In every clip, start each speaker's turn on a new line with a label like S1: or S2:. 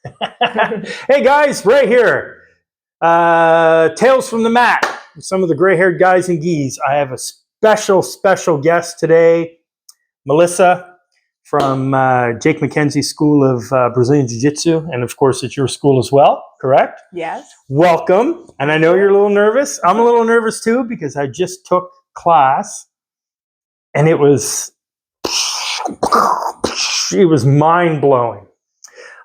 S1: Hey guys, right here. Tales from the Mat. Some of the gray-haired guys and geese. I have a special guest today, Melissa from Jake McKenzie School of Brazilian Jiu-Jitsu, and of course, it's your school as well. Correct?
S2: Yes.
S1: Welcome. And I know you're a little nervous. I'm a little nervous too because I just took class, and it was mind-blowing.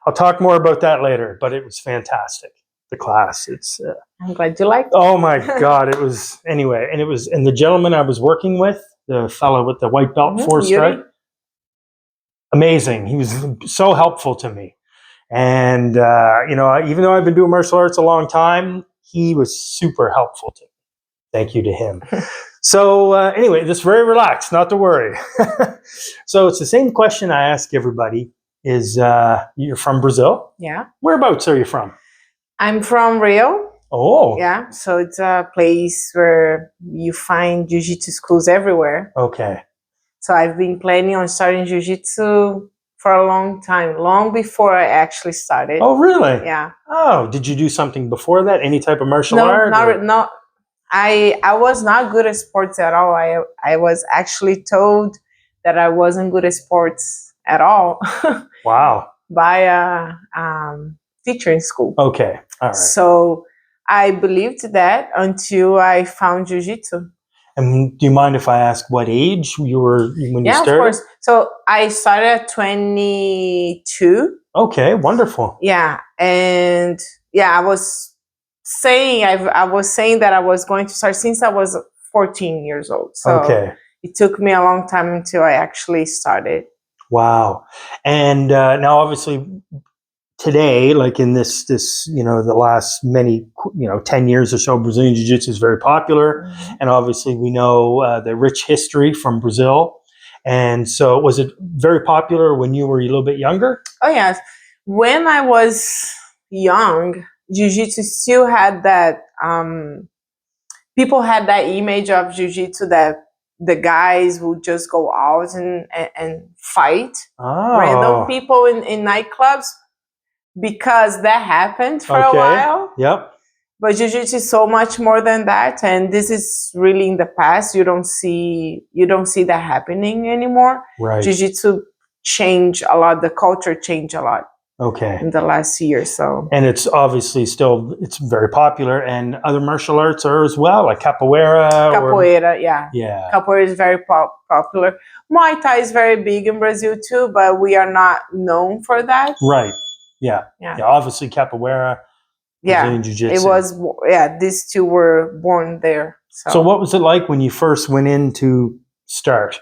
S1: I'll talk more about that later, but it was fantastic. The class.
S2: I'm glad you liked it.
S1: Oh my God. It was, anyway, and the gentleman I was working with, the fellow with the white belt, 4-stripe, amazing. He was so helpful to me. And, even though I've been doing martial arts a long time, he was super helpful to me. Thank you to him. So anyway, just very relaxed, not to worry. So it's the same question I ask everybody is, you're from Brazil?
S2: Yeah.
S1: Whereabouts are you from?
S2: I'm from Rio.
S1: Oh.
S2: Yeah. So it's a place where you find jiu-jitsu schools everywhere.
S1: Okay.
S2: So I've been planning on starting jiu-jitsu for a long time, long before I actually started.
S1: Oh, really?
S2: Yeah.
S1: Oh, did you do something before that? Any type of martial art?
S2: No. I was not good at sports at all. I was actually told that I wasn't good at sports at all.
S1: Wow.
S2: By a teacher in school.
S1: Okay. All right.
S2: So I believed that until I found jiu-jitsu.
S1: And do you mind if I ask what age you were when you started?
S2: Yeah, of course. So I started at 22.
S1: Okay, wonderful.
S2: Yeah, and I was saying that I was going to start since I was 14 years old. So
S1: okay.
S2: It took me a long time until I actually started.
S1: Wow. And now obviously today, like in this, the last 10 years or so, Brazilian Jiu-Jitsu is very popular. Mm-hmm. And obviously we know the rich history from Brazil. And so was it very popular when you were a little bit younger?
S2: Oh, yes. When I was young, Jiu-Jitsu still had that, people had that image of Jiu-Jitsu that the guys would just go out and fight random people in nightclubs, because that happened for a while.
S1: Yep.
S2: But Jiu-Jitsu is so much more than that, and this is really in the past. You don't see that happening anymore.
S1: Right.
S2: Jiu-Jitsu changed a lot. The culture changed a lot.
S1: Okay.
S2: In the last year, so.
S1: And it's obviously it's very popular, and other martial arts are as well, like capoeira.
S2: Capoeira, yeah.
S1: Yeah.
S2: Capoeira is very popular. Muay Thai is very big in Brazil too, but we are not known for that.
S1: Right. Yeah. Obviously capoeira.
S2: Yeah.
S1: Jiu-Jitsu.
S2: It was. Yeah. These two were born there.
S1: So what was it like when you first went in to start?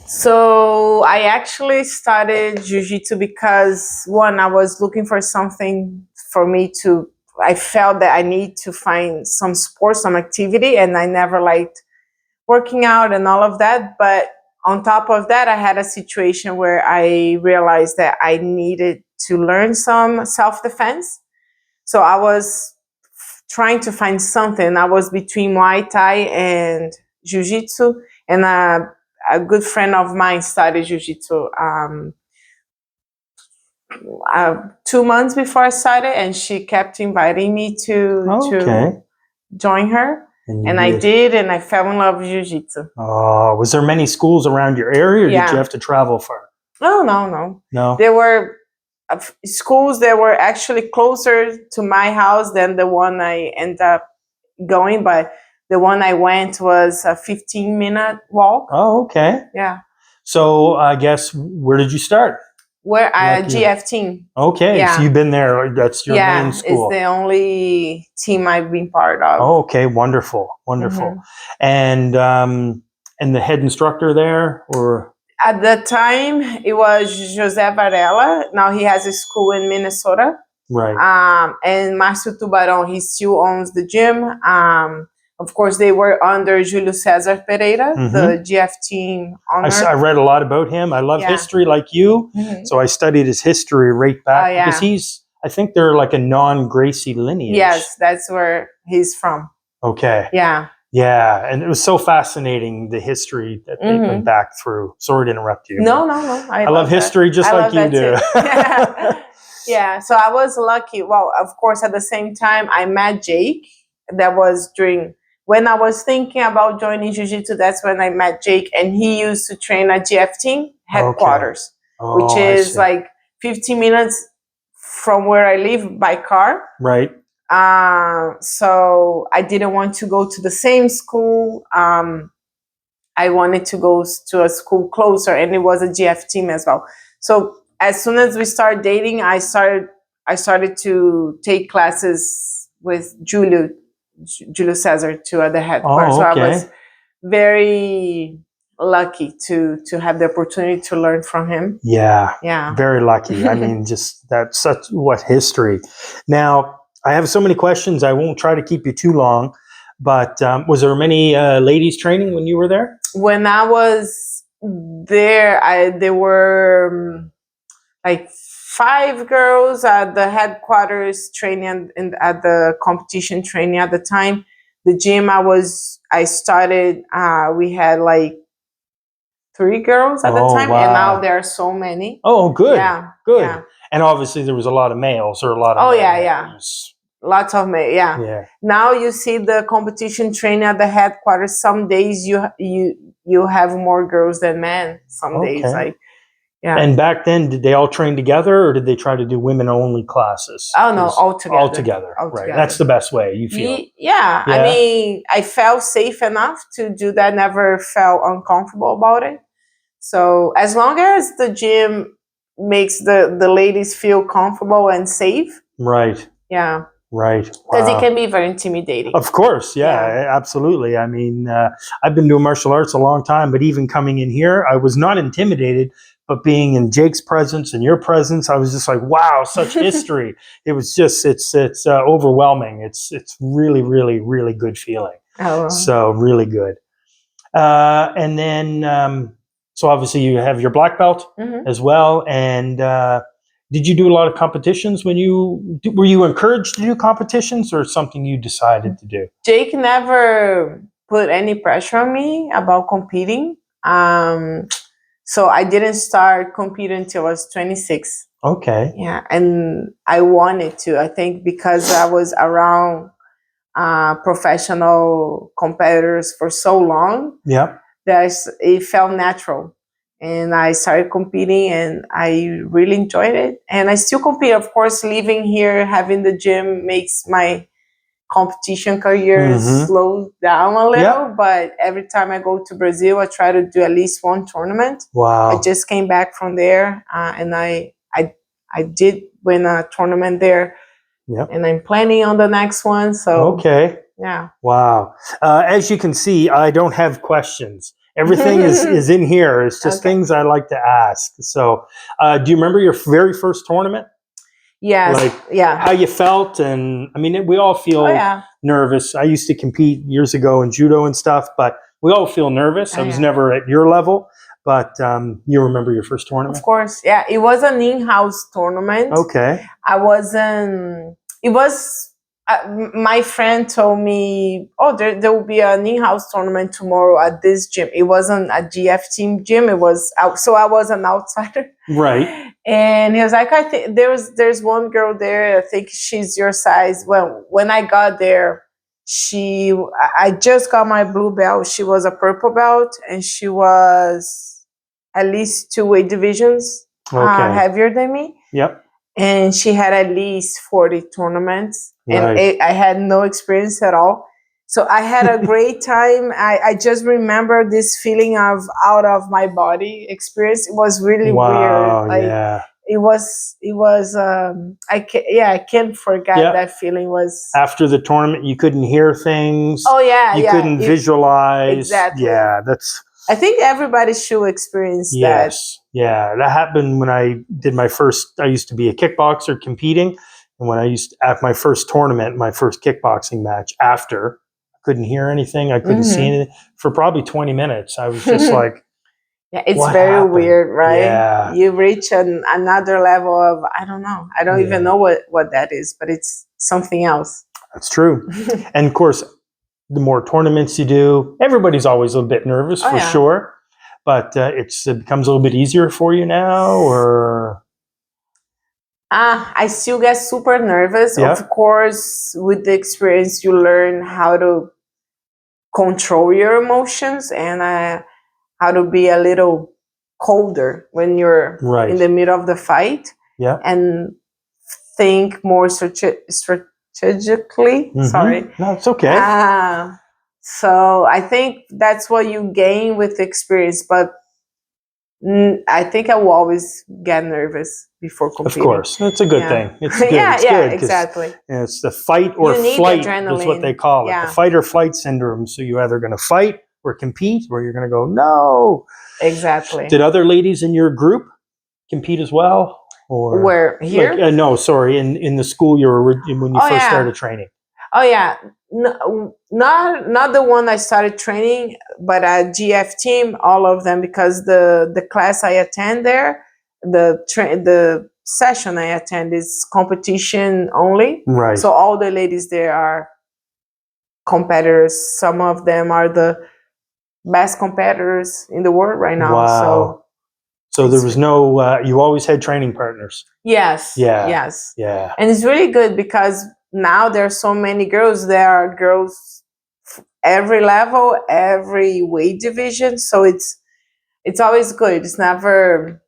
S2: So I actually started Jiu-Jitsu because, one, I was looking for something for me to, I felt that I need to find some sport, some activity, and I never liked working out and all of that. But on top of that, I had a situation where I realized that I needed to learn some self-defense. So I was trying to find something. I was between Muay Thai and Jiu-Jitsu, and a good friend of mine started Jiu-Jitsu 2 months before I started, and she kept inviting me to join her. And I did, and I fell in love with Jiu-Jitsu.
S1: Oh, was there many schools around your area, or did you have to travel far?
S2: No.
S1: No?
S2: There were schools that were actually closer to my house than the one I ended up going, but the one I went was a 15-minute walk.
S1: Oh, okay.
S2: Yeah.
S1: So I guess, where did you start?
S2: Where GF team.
S1: Okay, so you've been there. That's your main school.
S2: It's the only team I've been part of.
S1: Oh, okay, wonderful. Mm-hmm. And the head instructor there, or?
S2: At the time, it was José Varela. Now he has a school in Minnesota.
S1: Right.
S2: And Márcio Tubarão, he still owns the gym. Of course, they were under Julio César Pereira, the GF team owner.
S1: I read a lot about him. I love history like you. Mm-hmm. So I studied his history right back. Because I think they're like a non-Gracie lineage.
S2: Yes, that's where he's from.
S1: Okay.
S2: Yeah.
S1: Yeah. And it was so fascinating, the history that they went back through. Sorry to interrupt you.
S2: No.
S1: I love history just like you do.
S2: Yeah, so I was lucky. Well, of course, at the same time, I met Jake. That was during when I was thinking about joining Jiu-Jitsu. That's when I met Jake, and he used to train at GF Team headquarters, which
S1: Oh, I
S2: is
S1: see.
S2: like 15 minutes from where I live by car.
S1: Right.
S2: So I didn't want to go to the same school. I wanted to go to a school closer, and it was a GF Team as well. So as soon as we started dating, I started to take classes with Julio Cesar to the headquarters.
S1: Oh,
S2: So I
S1: okay.
S2: was very lucky to have the opportunity to learn from him.
S1: Yeah.
S2: Yeah.
S1: Very lucky. I mean, just that's such what history. Now, I have so many questions. I won't try to keep you too long, but was there many ladies training when you were there?
S2: When I was there, there were like 5 girls at the headquarters training and at the competition training at the time. The gym I started, we had like 3 girls at the time,
S1: wow.
S2: and now there are so many.
S1: Oh, good.
S2: Yeah,
S1: Good.
S2: yeah.
S1: And obviously there was a lot of males or a lot of
S2: Oh,
S1: men.
S2: yeah, yeah. Lots of men, yeah.
S1: Yeah.
S2: Now you see the competition training at the headquarters. Some days you have more girls than men. Some days,
S1: Okay.
S2: like, yeah.
S1: And back then, did they all train together, or did they try to do women-only classes?
S2: Oh no, all together.
S1: All together. Right. That's the best way, you feel.
S2: Yeah. I mean, I felt safe enough to do that. Never felt uncomfortable about it. So as long as the gym makes the ladies feel comfortable and safe.
S1: Right.
S2: Yeah.
S1: Right.
S2: Because it can be very intimidating.
S1: Of course. Yeah, absolutely. I mean, I've been doing martial arts a long time, but even coming in here, I was not intimidated, but being in Jake's presence and your presence, I was just like, wow, such history. It was just, it's overwhelming. It's really, really, really good feeling.
S2: Oh.
S1: So really good. And then, so obviously you have your black belt as well. And, did you do a lot of competitions were you encouraged to do competitions or something you decided to do?
S2: Jake never put any pressure on me about competing. So I didn't start competing until I was 26.
S1: Okay.
S2: Yeah. And I wanted to, I think because I was around professional competitors for so long.
S1: Yeah.
S2: That it felt natural. And I started competing and I really enjoyed it. And I still compete. Of course, living here, having the gym makes my competition career slow down a little. But every time I go to Brazil, I try to do at least one tournament.
S1: Wow.
S2: I just came back from there and I did win a tournament there.
S1: Yep.
S2: And I'm planning on the next one. So
S1: okay.
S2: Yeah.
S1: Wow. As you can see, I don't have questions. Everything is in here. It's just things I like to ask. So, do you remember your very first tournament?
S2: Yes.
S1: Like, how you felt? And I mean, we all feel nervous. I used to compete years ago in judo and stuff, but we all feel nervous. I was never at your level, but you remember your first tournament?
S2: Of course. Yeah. It was an in-house tournament.
S1: Okay.
S2: It was, my friend told me, oh, there will be an in-house tournament tomorrow at this gym. It wasn't a GF Team gym. It was so I was an outsider.
S1: Right.
S2: And he was like, I think there's one girl there. I think she's your size. Well, when I got there, I just got my blue belt. She was a purple belt, and she was at least 2 weight divisions heavier than me.
S1: Yep.
S2: And she had at least 40 tournaments. And I had no experience at all. So I had a great time. I just remember this feeling of out of my body experience. It was really weird. Like, it was I can't forget that feeling. Was
S1: after the tournament you couldn't hear things.
S2: Oh yeah.
S1: You couldn't visualize.
S2: Exactly.
S1: Yeah,
S2: I think everybody should experience that.
S1: Yes. Yeah, that happened when I did I used to be a kickboxer competing. And when at my first tournament, my first kickboxing match, after I couldn't hear anything, I couldn't see anything for probably 20 minutes. I was just like,
S2: yeah, it's very weird, right?
S1: Yeah.
S2: You reach another level of, I don't know. I don't even know what that is, but it's something else.
S1: That's true. And of course, the more tournaments you do, everybody's always a little bit nervous for sure. But it becomes a little bit easier for you now, or?
S2: I still get super nervous.
S1: Yeah.
S2: Of course, with the experience, you learn how to control your emotions and how to be a little colder when you're
S1: Right.
S2: in the middle of the fight
S1: Yeah.
S2: and think more strategically. Sorry.
S1: No, it's okay.
S2: So I think that's what you gain with experience, but I think I will always get nervous before competing.
S1: Of course, that's a good thing. It's good.
S2: Yeah,
S1: it's
S2: yeah,
S1: good
S2: exactly.
S1: it's the fight or
S2: You need
S1: flight is what
S2: adrenaline.
S1: they call it.
S2: Yeah.
S1: The fight or flight syndrome. So you're either going to fight or compete, or you're going to go no.
S2: Exactly.
S1: Did other ladies in your group compete as well? Or
S2: Where here?
S1: Like, no, sorry, in the school you were when you first started training.
S2: Oh yeah, not the one I started training, but at GF team, all of them, because the class I attend there, the session I attend is competition only.
S1: Right.
S2: So all the ladies there are competitors. Some of them are the best competitors in the world right now.
S1: Wow. So there was no. You always had training partners.
S2: Yes.
S1: Yeah.
S2: Yes.
S1: Yeah.
S2: And it's really good because now there are so many girls. There are girls every level, every weight division. So it's always good. It's never,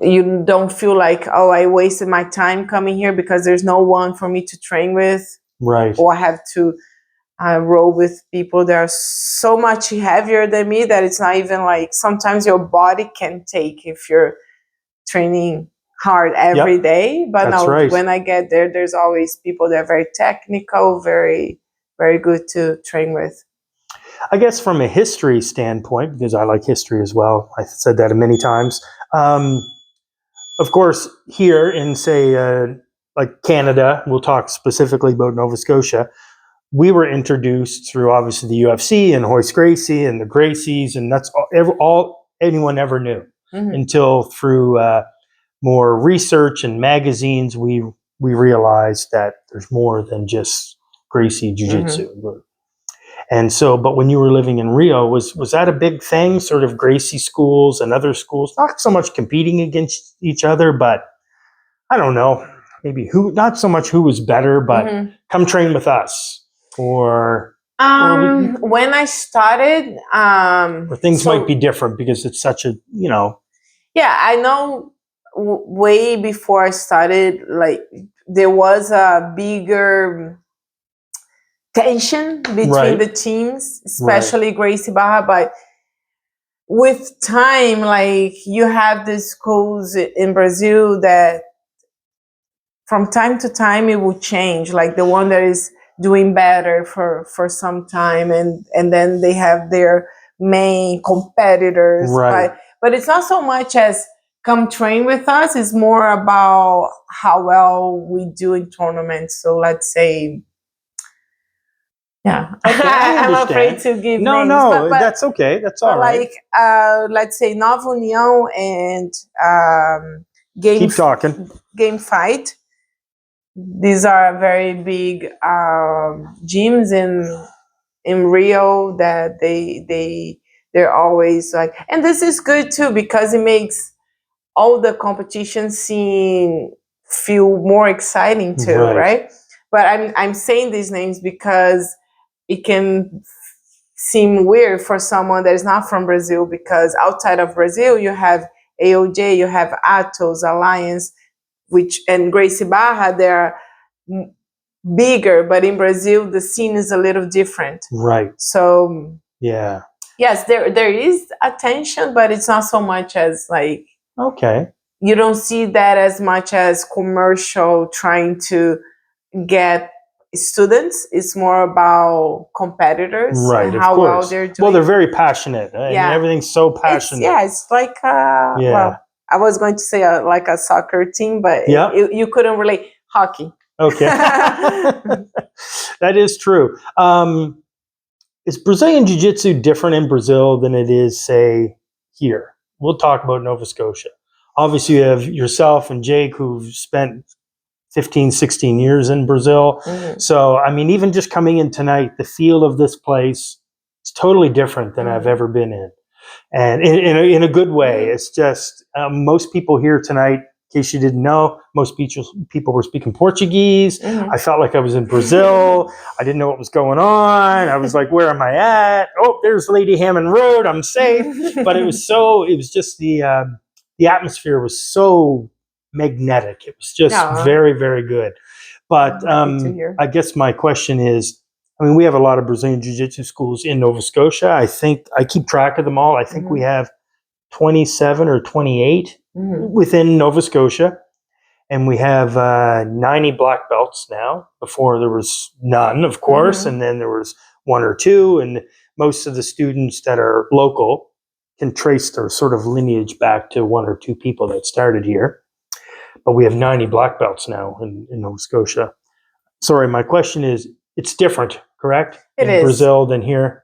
S2: you don't feel like, oh, I wasted my time coming here because there's no one for me to train with.
S1: Right.
S2: Or I have to roll with people that are so much heavier than me that it's not even like, sometimes your body can take if you're training hard every day. But
S1: That's
S2: now
S1: right.
S2: when I get there, there's always people that are very technical, very, very good to train with.
S1: I guess from a history standpoint, because I like history as well, I said that many times. Of course, here in, say, like Canada, we'll talk specifically about Nova Scotia, we were introduced through obviously the UFC and Hoist Gracie and the Gracies, and that's all anyone ever knew until through more research and magazines, we realized that there's more than just Gracie Jiu-Jitsu. And so, but when you were living in Rio, was that a big thing, sort of Gracie schools and other schools, not so much competing against each other, but I don't know, maybe not so much who was better, but come train with us, or
S2: when I started,
S1: or things might be different because it's such a,
S2: Yeah, I know way before I started, like there was a bigger tension between the teams, especially Gracie Barra, but with time, like you have these schools in Brazil that from time to time it will change, like the one that is doing better for some time, and then they have their main competitors, but it's not so much as come train with us, it's more about how well we do in tournaments. So let's say, okay, I'm afraid to give names.
S1: But that's okay. That's all right.
S2: Like, let's say Nova União and
S1: Keep talking.
S2: Game Fight. These are very big gyms in Rio that they're always like, and this is good too because it makes all the competition scene feel more exciting too, right? But I'm saying these names because it can seem weird for someone that is not from Brazil, because outside of Brazil you have AOJ, you have Atos, Alliance, and Gracie Barra, they're bigger, but in Brazil the scene is a little different. Right. So yes, there is attention, but it's not so much as like, you don't see that as much as commercial trying to get students. It's more about competitors and how well they're doing.
S1: Well, they're very passionate. I mean, everything's so passionate.
S2: It's like well, I was going to say like a soccer team, but you couldn't relate. Hockey.
S1: Okay. That is true. Is Brazilian Jiu-Jitsu different in Brazil than it is, say, here? We'll talk about Nova Scotia. Obviously, you have yourself and Jake, who've spent 15, 16 years in Brazil. So, I mean, even just coming in tonight, the feel of this place is totally different than I've ever been in. And in a good way. It's just, most people here tonight case you didn't know, most people were speaking Portuguese. I felt like I was in Brazil. I didn't know what was going on. I was like, where am I at? Oh, there's Lady Hammond Road. I'm safe. But it was just the atmosphere was so magnetic. It was just very, very good. But I guess my question is, I mean, we have a lot of Brazilian Jiu-Jitsu schools in Nova Scotia. I think I keep track of them all. I think we have 27 or 28 within Nova Scotia. And we have 90 black belts now. Before there was none, of course. And then there was one or two. And most of the students that are local can trace their sort of lineage back to one or two people that started here. But we have 90 black belts now in Nova Scotia. Sorry, my question is, it's different, correct?
S2: It
S1: in
S2: is.
S1: Brazil than here?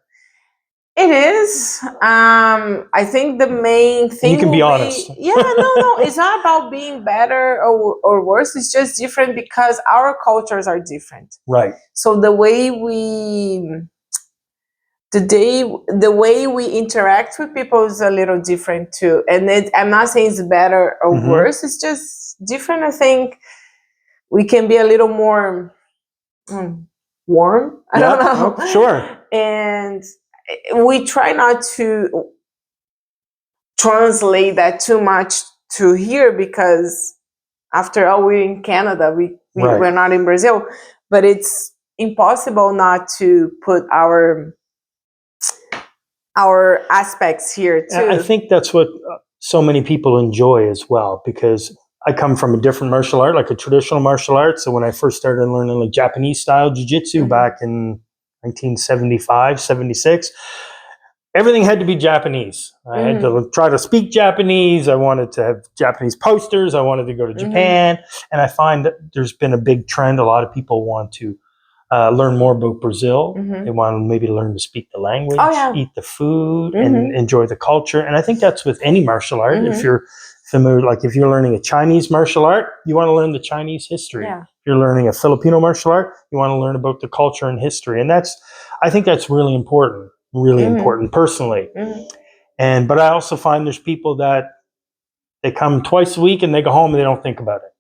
S2: It is. I think the main thing.
S1: You can be honest.
S2: No. It's not about being better or worse. It's just different because our cultures are different.
S1: Right.
S2: So the way we interact with people is a little different too. And I'm not saying it's better or worse. It's just different. I think we can be a little more warm. I don't know.
S1: Oh, sure.
S2: And we try not to translate that too much to here because after all, we're in Canada. We're not in Brazil. But it's impossible not to put our aspects here too.
S1: I think that's what so many people enjoy as well, because I come from a different martial art, like a traditional martial art. So when I first started learning like Japanese style jiu-jitsu back in 1975, 76, everything had to be Japanese. I had to try to speak Japanese. I wanted to have Japanese posters. I wanted to go to Japan. And I find that there's been a big trend. A lot of people want to learn more about Brazil. They want to maybe learn to speak the language, eat the food, and enjoy the culture. And I think that's with any martial art. If you're familiar, like if you're learning a Chinese martial art, you want to learn the Chinese history. If you're learning a Filipino martial art, you want to learn about the culture and history. And I think that's really important personally. But I also find there's people that they come twice a week and they go home and they don't think about it.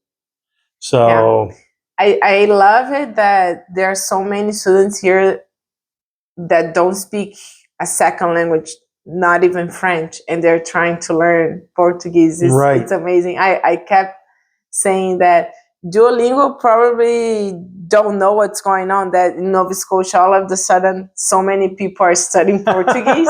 S1: So
S2: I love it that there are so many students here that don't speak a second language, not even French, and they're trying to learn Portuguese. It's amazing. I kept saying that Duolingo probably don't know what's going on, that in Nova Scotia all of a sudden so many people are studying Portuguese.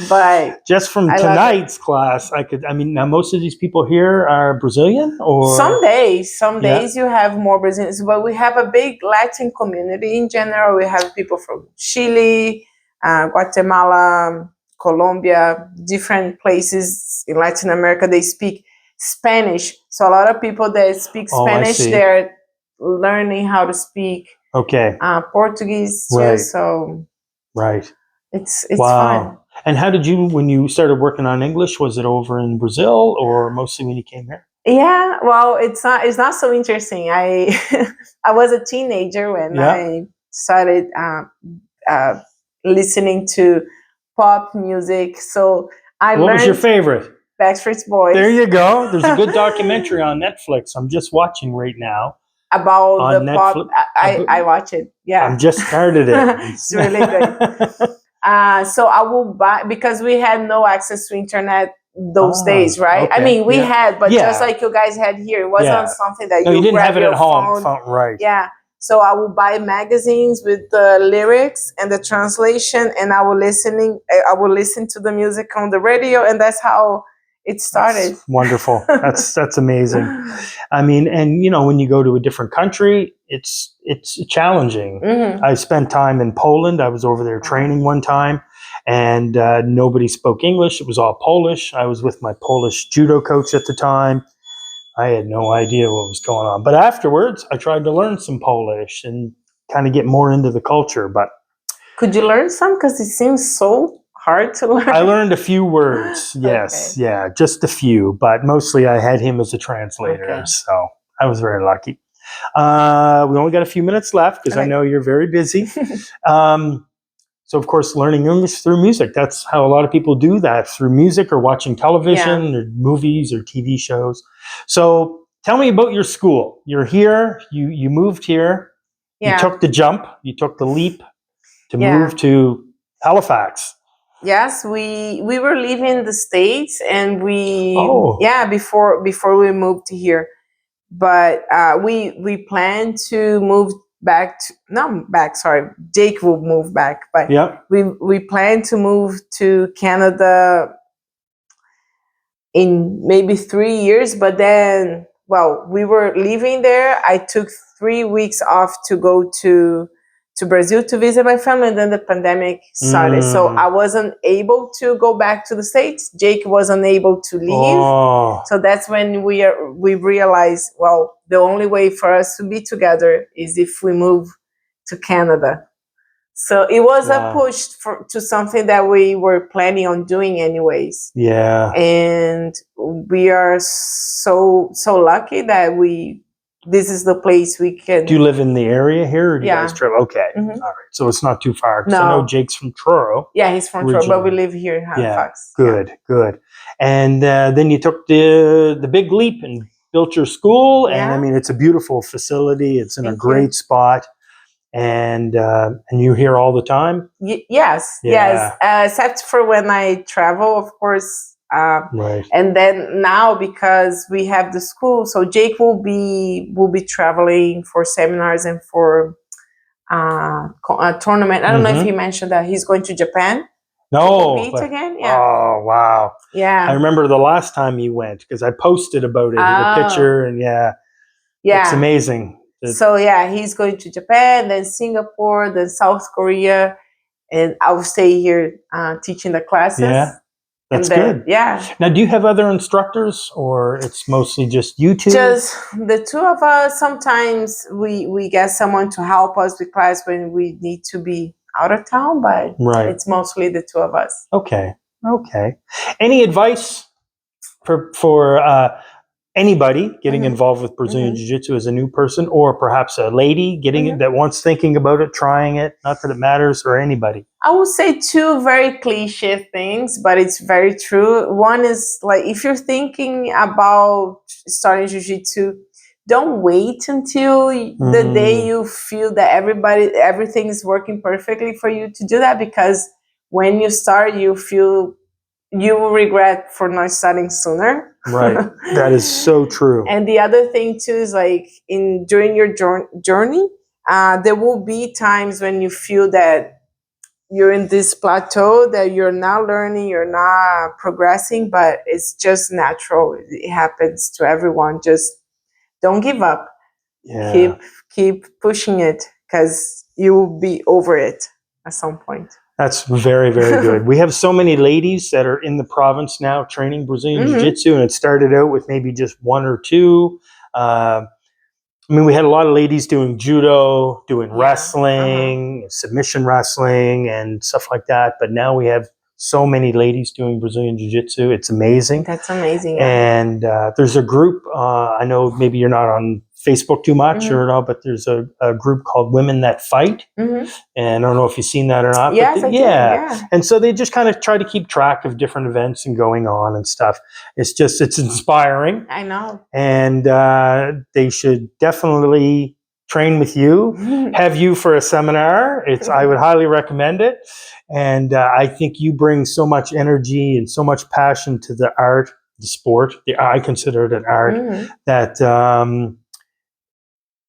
S2: But
S1: just from tonight's class, now most of these people here are Brazilian, or
S2: some days you have more Brazilians, but we have a big Latin community in general. We have people from Chile, Guatemala, Colombia, different places in Latin America. They speak Spanish. So a lot of people that speak Spanish, they're learning how to speak Portuguese too. So it's fun.
S1: And how did you, when you started working on English, was it over in Brazil or mostly when you came here?
S2: Yeah, well, it's not so interesting. I was a teenager when I started listening to pop music. So what
S1: was your favorite?
S2: Backstreet Boys.
S1: There you go. There's a good documentary on Netflix. I'm just watching right now.
S2: About the Netflix. Pop. I watch it. Yeah.
S1: I just started it.
S2: It's really good. So I will buy, because we had no access to internet those days, right? Okay. I mean, we had, but just like you guys had here, it wasn't something that you
S1: didn't have it at home. Right.
S2: Yeah. So I will buy magazines with the lyrics and the translation, and I will listen to the music on the radio, and that's how it started.
S1: That's wonderful. That's amazing. I mean, and when you go to a different country, it's challenging. I spent time in Poland. I was over there training one time, and nobody spoke English. It was all Polish. I was with my Polish judo coach at the time. I had no idea what was going on. But afterwards, I tried to learn some Polish and kind of get more into the culture. But
S2: could you learn some? Because it seems so hard to learn.
S1: I learned a few words. Yes. Yeah, just a few. But mostly I had him as a translator. So I was very lucky. We only got a few minutes left because I know you're very busy. So So, of course, learning English through music. That's how a lot of people do that, through music or watching television or movies or TV shows. So tell me about your school. You're here. You moved here. You took the jump. You took the leap to move to Halifax.
S2: Yes, we were leaving the States, and before we moved to here, but we plan to move back to, not back, sorry, Jake will move back, but we plan to move to Canada in maybe 3 years. But then, well, we were living there. I took 3 weeks off to go to Brazil to visit my family, and then the pandemic started. So I wasn't able to go back to the States. Jake wasn't able to leave. So that's when we realized, well, the only way for us to be together is if we move to Canada. So it was a push to something that we were planning on doing anyways.
S1: Yeah.
S2: And we are so lucky that this is the place we can.
S1: Do you live in the area here, or do you guys travel? Okay. All right. So it's not too far. Because I know Jake's from Truro.
S2: Yeah, he's from Truro, but we live here in Halifax.
S1: Good. And then you took the big leap and built your school. And I mean, it's a beautiful facility. It's in a great spot. And you're here all the time?
S2: Yes. Except for when I travel, of course.
S1: Right.
S2: And then now, because we have the school, so Jake will be traveling for seminars and for a tournament. I don't know if he mentioned that he's going to Japan.
S1: No.
S2: To compete again. Yeah.
S1: Oh wow.
S2: Yeah.
S1: I remember the last time he went because I posted about it, the picture, and it's amazing.
S2: So he's going to Japan, then Singapore, then South Korea, and I will stay here teaching the classes.
S1: Yeah. That's good.
S2: Yeah.
S1: Now, do you have other instructors, or it's mostly just you two?
S2: Just the two of us. Sometimes we get someone to help us with class when we need to be out of town, but it's mostly the two of us.
S1: Okay. Any advice for anybody getting involved with Brazilian Jiu-Jitsu as a new person, or perhaps a lady getting that wants thinking about it, trying it? Not that it matters, or anybody.
S2: I would say two very cliche things, but it's very true. One is, like, if you're thinking about starting Jiu-Jitsu, don't wait until the day you feel that everything is working perfectly for you to do that, because when you start, you will regret for not starting sooner.
S1: Right. That is so true.
S2: And the other thing too is, like, during your journey, there will be times when you feel that you're in this plateau, that you're not learning, you're not progressing, but it's just natural. It happens to everyone. Just don't give up.
S1: Yeah.
S2: Keep pushing it, because you will be over it at some point.
S1: That's very, very good. We have so many ladies that are in the province now training Brazilian Jiu-Jitsu, and it started out with maybe just one or two. I mean, we had a lot of ladies doing judo, doing wrestling, submission wrestling, and stuff like that. But now we have so many ladies doing Brazilian Jiu-Jitsu. It's amazing.
S2: That's amazing.
S1: And there's a group, I know maybe you're not on Facebook too much or no, but there's a group called Women That Fight. And I don't know if you've seen that or not.
S2: Yes, I did.
S1: And so they just kind of try to keep track of different events and going on and stuff. It's inspiring.
S2: I know.
S1: And they should definitely train with you, have you for a seminar. I would highly recommend it. And I think you bring so much energy and so much passion to the art, the sport. I consider it an art that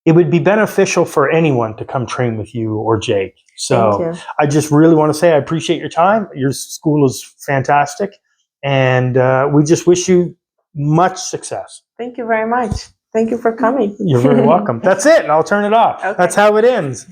S1: it would be beneficial for anyone to come train with you or Jake. So I just really want to say I appreciate your time. Your school is fantastic. And we just wish you much success.
S2: Thank you very much. Thank you for coming.
S1: You're very welcome. That's it. And I'll turn it off. Okay. That's how it ends.